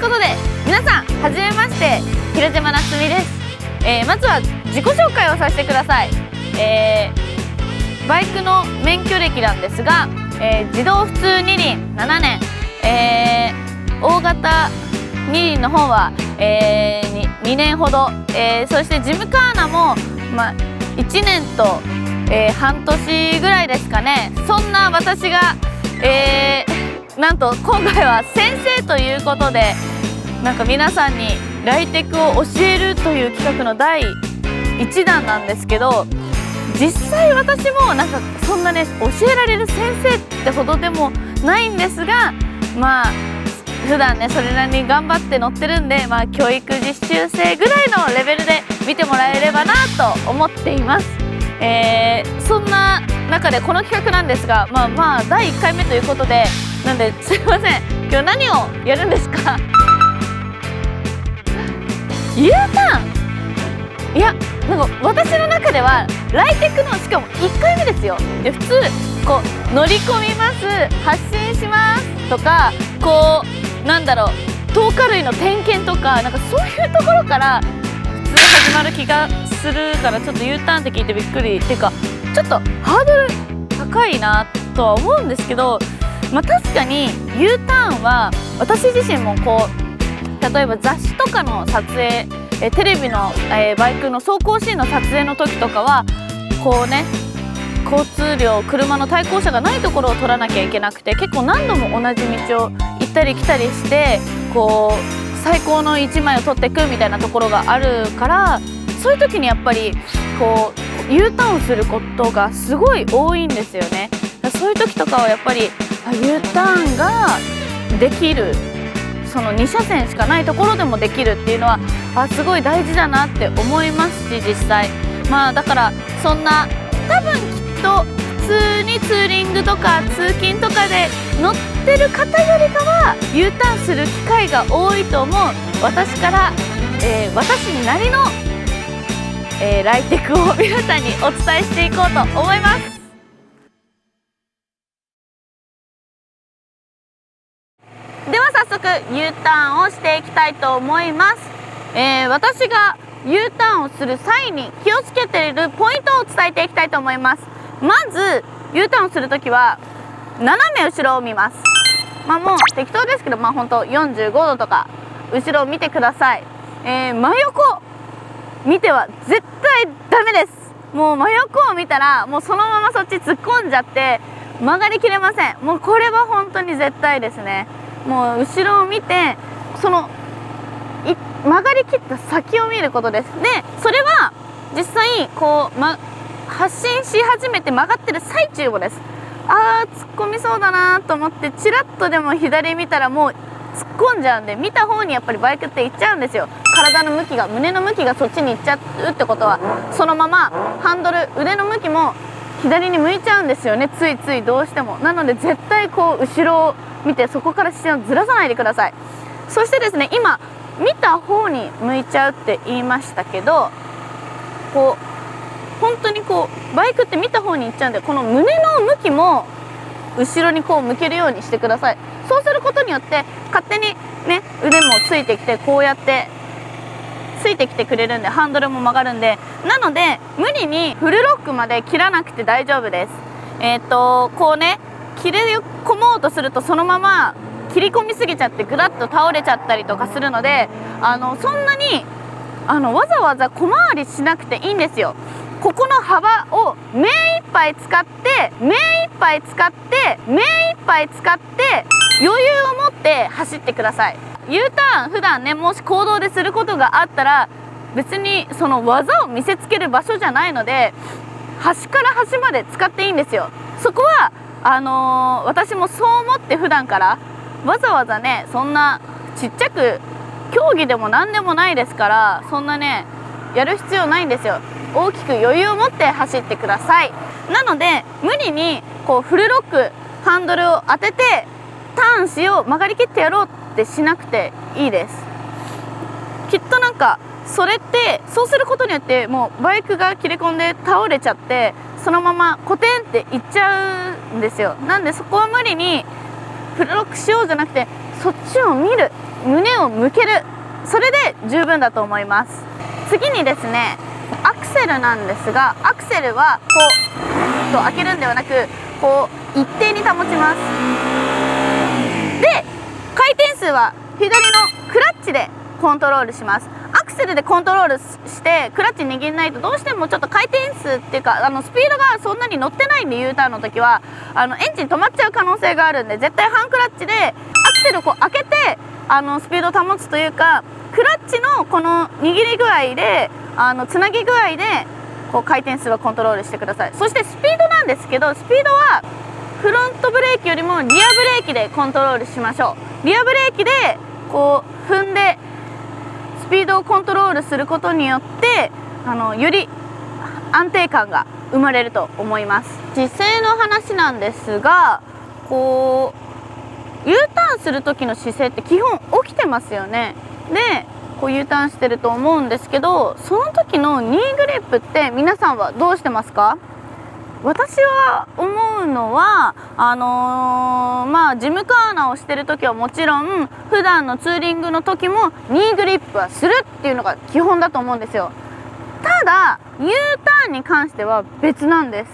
ことで皆さんはじめまして、平島なつみです。まずは自己紹介をさせてください。バイクの免許歴なんですが、自動普通二輪7年、大型二輪の方は、2年ほど、そしてジムカーナも、1年と、半年ぐらいですかね。そんな私が、なんと今回は先生ということで、なんか皆さんにライテクを教えるという企画の第1弾なんですけど、実際私もなんかそんなね教えられる先生ってほどでもないんですが、普段ねそれなりに頑張って乗ってるんで、教育実習生ぐらいのレベルで見てもらえればなと思っています。そんな中でこの企画なんですが、第1回目ということで、なんですいません、今日何をやるんですかU ターン。いや、なんか私の中ではライテクのしかも1回目ですよ。で普通こう乗り込みます、発進しますとか、こうなんだろう、灯火類の点検とか、なんかそういうところから普通始まる気がするから、ちょっと U ターンって聞いてびっくりっていうか、ちょっとハードル高いなとは思うんですけど、確かに U ターンは私自身もこう例えば雑誌とかの撮影、テレビの、バイクの走行シーンの撮影の時とかはこうね、交通量、車の対向車がないところを取らなきゃいけなくて、結構何度も同じ道を行ったり来たりして、こう最高の1枚を取っていくみたいなところがあるから、そういう時にやっぱりこう U ターンをすることがすごい多いんですよね。そういう時とかはやっぱりU ターンができる、その2車線しかないところでもできるっていうのはすごい大事だなって思いますし、実際だからそんな多分きっと普通にツーリングとか通勤とかで乗ってる方よりかは U ターンする機会が多いと思う私から、私なりの、ライテクを皆さんにお伝えしていこうと思います。では早速 U ターンをしていきたいと思います。私が U ターンをする際に気をつけているポイントを伝えていきたいと思います。まず U ターンをするときは斜め後ろを見ます。もう適当ですけど、本当45度とか後ろを見てください。真横見ては絶対ダメです。もう真横を見たらもうそのままそっち突っ込んじゃって曲がりきれません。もうこれは本当に絶対ですね。もう後ろを見て、その曲がりきった先を見ることです。でそれは実際こう、発進し始めて曲がってる最中もです。突っ込みそうだなと思ってチラッとでも左見たらもう突っ込んじゃうんで、見た方にやっぱりバイクって行っちゃうんですよ。体の向きが、胸の向きがそっちに行っちゃうってことは、そのままハンドル、腕の向きも左に向いちゃうんですよね、ついついどうしても。なので絶対こう後ろを見て、そこから視線をずらさないでください。そしてですね、今見た方に向いちゃうって言いましたけど、こう本当にこうバイクって見た方に行っちゃうんで、この胸の向きも後ろにこう向けるようにしてください。そうすることによって勝手にね腕もついてきて、こうやってついてきてくれるんで、ハンドルも曲がるんで、なので無理にフルロックまで切らなくて大丈夫です。こうね切れ込もうとするとそのまま切り込みすぎちゃってグラッと倒れちゃったりとかするので、そんなにわざわざ小回りしなくていいんですよ。ここの幅を目いっぱい使って目いっぱい使って目いっぱい使って余裕を持って走ってください。U ターン普段ね、もし公道ですることがあったら別にその技を見せつける場所じゃないので、端から端まで使っていいんですよ。そこは私もそう思って普段からわざわざね、そんなちっちゃく競技でも何でもないですから、そんなねやる必要ないんですよ。大きく余裕を持って走ってください。なので無理にこうフルロック、ハンドルを当ててターンしよう、曲がりきってやろうってしなくていいです。きっとなんかそれってそうすることによってもうバイクが切れ込んで倒れちゃって、そのままコテンっていっちゃうんですよ。なんでそこは無理にフルロックしようじゃなくて、そっちを見る、胸をを向ける、それで十分だと思います。次にですね、アクセルなんですが、アクセルはこうと開けるんではなく、こう一定に保ちます。で、回転数は左のクラッチでコントロールします。アクセルでコントロールしてクラッチ握らないと、どうしてもちょっと回転数っていうかスピードがそんなに乗ってないんで、U ターンの時はエンジン止まっちゃう可能性があるんで、絶対半クラッチでアクセルをこう開けてスピードを保つというか、クラッチのこの握り具合でつなぎ具合でこう回転数はコントロールしてください。そしてスピードなんですけど、スピードはフロントブレーキよりもリアブレーキでコントロールしましょう。リアブレーキでこう踏んでスピードをコントロールすることによってより安定感が生まれると思います。姿勢の話なんですが、こう U ターンする時の姿勢って基本起きてますよね。でこう U ターンしてると思うんですけど、その時のニーグリップって皆さんはどうしてますか？私は思うのはジムカーナをしてる時はもちろん、普段のツーリングの時もニーグリップはするっていうのが基本だと思うんですよ。ただ U ターンに関しては別なんです。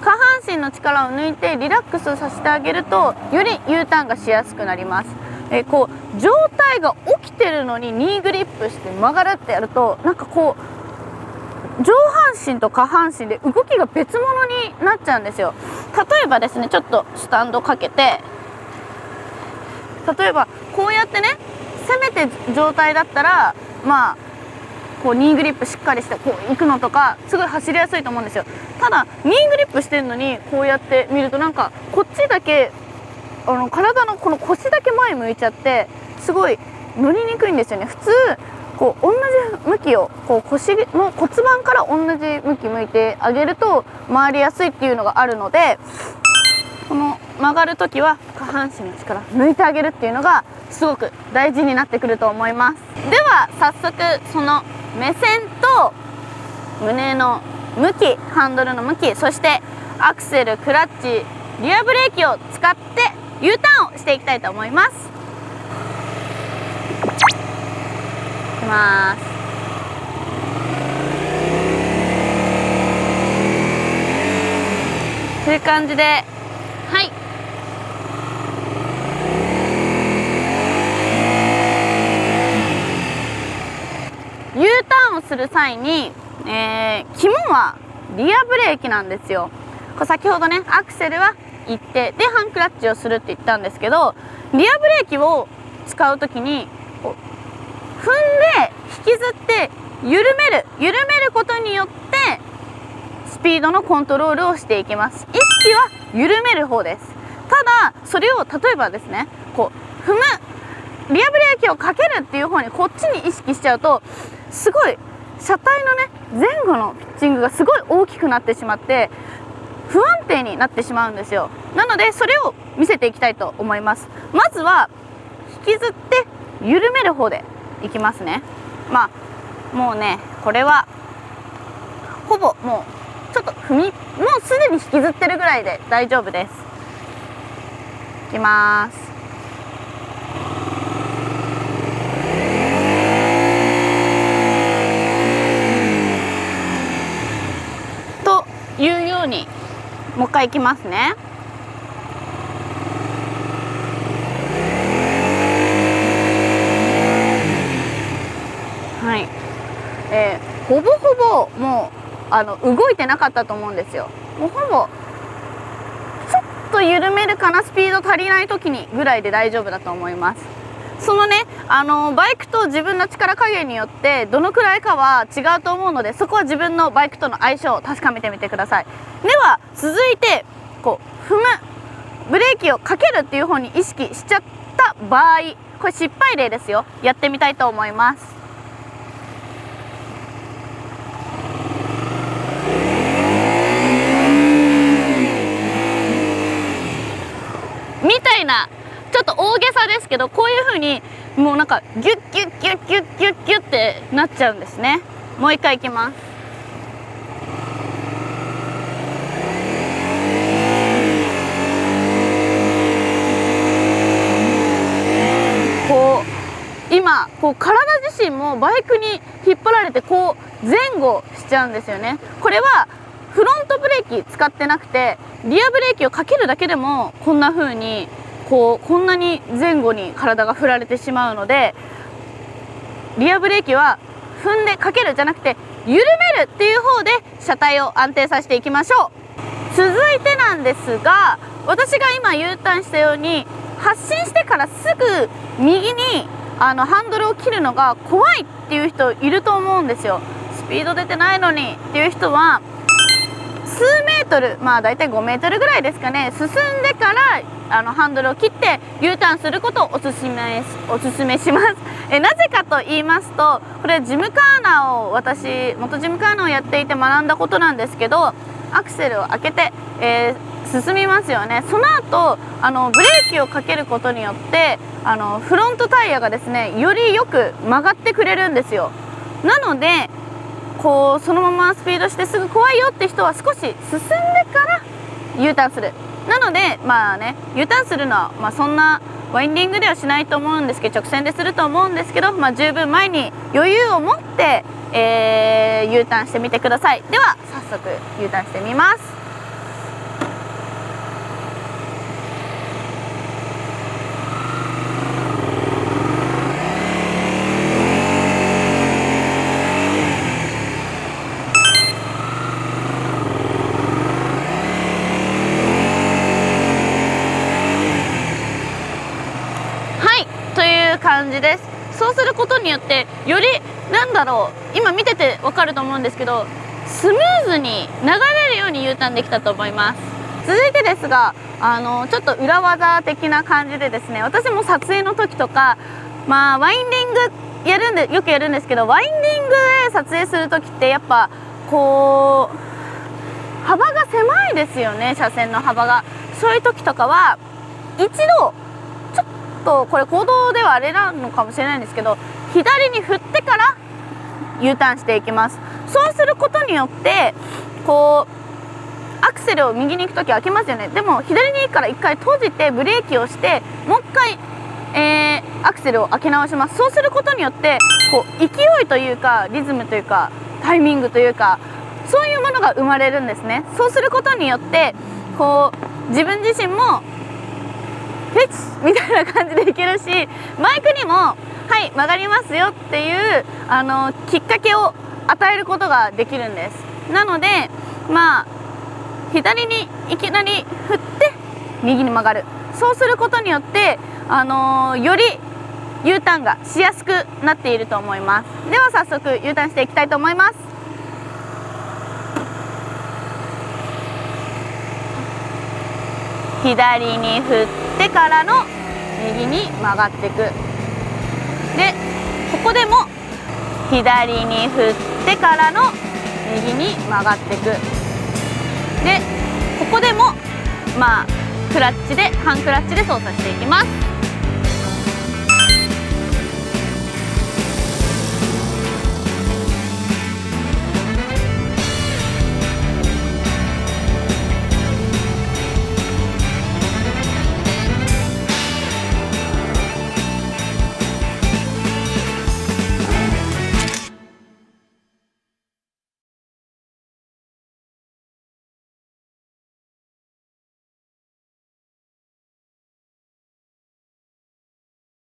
下半身の力を抜いてリラックスさせてあげると、より U ターンがしやすくなります。こう状態が起きてるのにニーグリップして曲がるってやると、なんかこう上半身と下半身で動きが別物になっちゃうんですよ。例えばですね、ちょっとスタンドかけて、例えばこうやってね、攻めて状態だったらこうニーグリップしっかりしてこう行くのとかすごい走りやすいと思うんですよ。ただニーグリップしてるのにこうやって見ると、なんかこっちだけ体のこの腰だけ前向いちゃってすごい乗りにくいんですよね。普通こう同じ向きをこう腰の骨盤から同じ向き向いてあげると回りやすいっていうのがあるので、この曲がる時は下半身の力抜いてあげるっていうのがすごく大事になってくると思います。では早速その目線と胸の向き、ハンドルの向き、そしてアクセル、クラッチ、リアブレーキを使って U ターンをしていきたいと思います。いきます。という感じで、はい、U ターンをする際に、肝はリアブレーキなんですよ。先ほどね、アクセルは一定でハンクラッチをするって言ったんですけど、リアブレーキを使う時にこう踏んで引きずって緩めることによってスピードのコントロールをしていきます。意識は緩める方です。ただそれを例えばですね、こう踏むリアブレーキをかけるっていう方にこっちに意識しちゃうと、すごい車体のね前後のピッチングがすごい大きくなってしまって不安定になってしまうんですよ。なのでそれを見せていきたいと思います。まずは引きずって緩める方でいきますね。もうね、これはほぼもうちょっともうすでに引きずってるぐらいで大丈夫です。いきます。というようにもう一回いきますね。はい、ほぼほぼもう動いてなかったと思うんですよ。もうほぼちょっと緩めるかな、スピード足りない時にぐらいで大丈夫だと思います。そのね、バイクと自分の力加減によってどのくらいかは違うと思うので、そこは自分のバイクとの相性を確かめてみてください。では続いてこう踏む、ブレーキをかけるっていう方に意識しちゃった場合、これ失敗例ですよ。やってみたいと思います。みたいな、ちょっと大げさですけど、こういう風にもうなんかギュッギュッギュッギュッギュッギュッってなっちゃうんですね。もう一回いきます。こう今こう体自身もバイクに引っ張られてこう前後しちゃうんですよね。これはフロントブレーキ使ってなくて、リアブレーキをかけるだけでもこんな風にこんなに前後に体が振られてしまうので、リアブレーキは踏んでかけるじゃなくて緩めるっていう方で車体を安定させていきましょう。続いてなんですが、私が今 U ターンしたように発進してからすぐ右にハンドルを切るのが怖いっていう人いると思うんですよ。スピード出てないのにっていう人は数メートル、まあ大体5メートルぐらいですかね、進んでからハンドルを切って U ターンすることをおすすめします。なぜかと言いますと、これジムカーナーを私元ジムカーナーをやっていて学んだことなんですけど、アクセルを開けて、進みますよね。その後ブレーキをかけることによってフロントタイヤがですねよりよく曲がってくれるんですよ。なのでそのままスピードしてすぐ怖いよって人は少し進んでから U ターンする。なのでまあね U ターンするのは、そんなワインディングではしないと思うんですけど、直線ですると思うんですけど、十分前に余裕を持って、U ターンしてみてください。では早速 U ターンしてみます。感じです。そうすることによってより今見てて分かると思うんですけど、スムーズに流れるように U ターンできたと思います。続いてですがちょっと裏技的な感じでですね、私も撮影の時とかワインディングよくやるんですけど、ワインディングで撮影する時ってやっぱ幅が狭いですよね、車線の幅が。そういう時とかは一度これ公道ではあれなのかもしれないんですけど、左に振ってから U ターンしていきます。そうすることによってアクセルを右に行く時開けますよね。でも左に行くから一回閉じてブレーキをしてもう一回、アクセルを開け直します。そうすることによって勢いというかリズムというかタイミングというかそういうものが生まれるんですね。そうすることによって自分自身もフェチみたいな感じでいけるし、バイクにもはい曲がりますよっていうきっかけを与えることができるんです。なので左にいきなり振って右に曲がる。そうすることによってより U ターンがしやすくなっていると思います。では早速 U ターンしていきたいと思います。左に振ってからの右に曲がっていく。でここでも左に振ってからの右に曲がっていく。でここでもクラッチでハンクラッチで操作していきます。